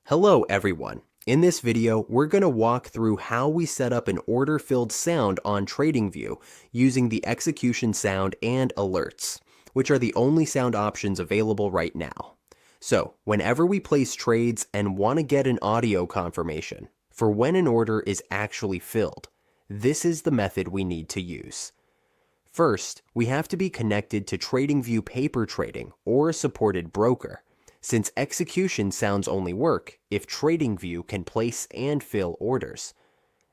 Hello everyone. In this video, we're going to walk through how we set up an order-filled sound on Tradingview using the execution sound and alerts, which are the only sound options available right now. So, whenever we place trades and want to get an audio confirmation for when an order is actually filled, this is the method we need to use. First, we have to be connected to Tradingview paper trading or a supported broker, since execution sounds only work if Tradingview can place and fill orders.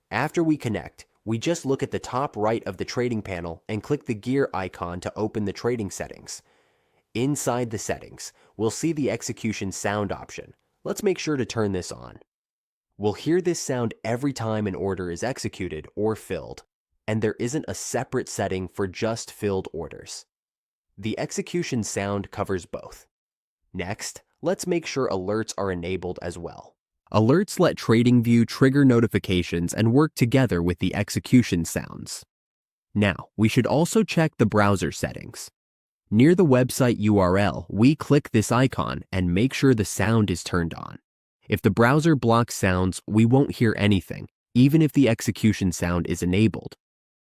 After we connect, we just look at the top right of the trading panel and click the gear icon to open the trading settings. Inside the settings, we'll see the execution sound option. Let's make sure to turn this on. We'll hear this sound every time an order is executed or filled, and there isn't a separate setting for just filled orders. The execution sound covers both. Next, let's make sure alerts are enabled as well. Alerts let Tradingview trigger notifications and work together with the execution sounds. Now, we should also check the browser settings. Near the website URL, we click this icon and make sure the sound is turned on. If the browser blocks sounds, we won't hear anything, even if the execution sound is enabled.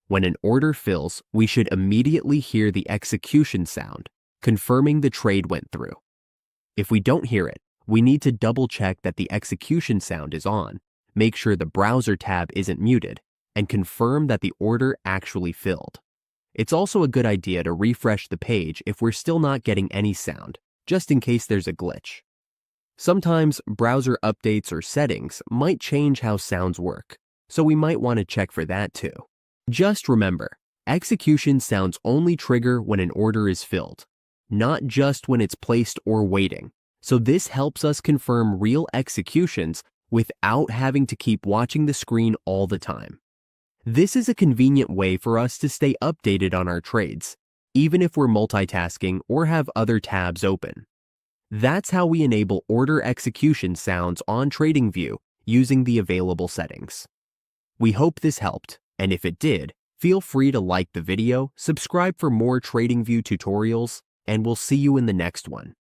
When an order fills, we should immediately hear the execution sound, confirming the trade went through. If we don't hear it, we need to double check that the execution sound is on, make sure the browser tab isn't muted, and confirm that the order actually filled. It's also a good idea to refresh the page if we're still not getting any sound, just in case there's a glitch. Sometimes browser updates or settings might change how sounds work, so we might want to check for that too. Just remember, execution sounds only trigger when an order is filled, not just when it's placed or waiting. So this helps us confirm real executions without having to keep watching the screen all the time. This is a convenient way for us to stay updated on our trades, even if we're multitasking or have other tabs open. That's how we enable order execution sounds on Tradingview using the available settings. We hope this helped, and if it did, feel free to like the video, subscribe for more Tradingview tutorials, and we'll see you in the next one.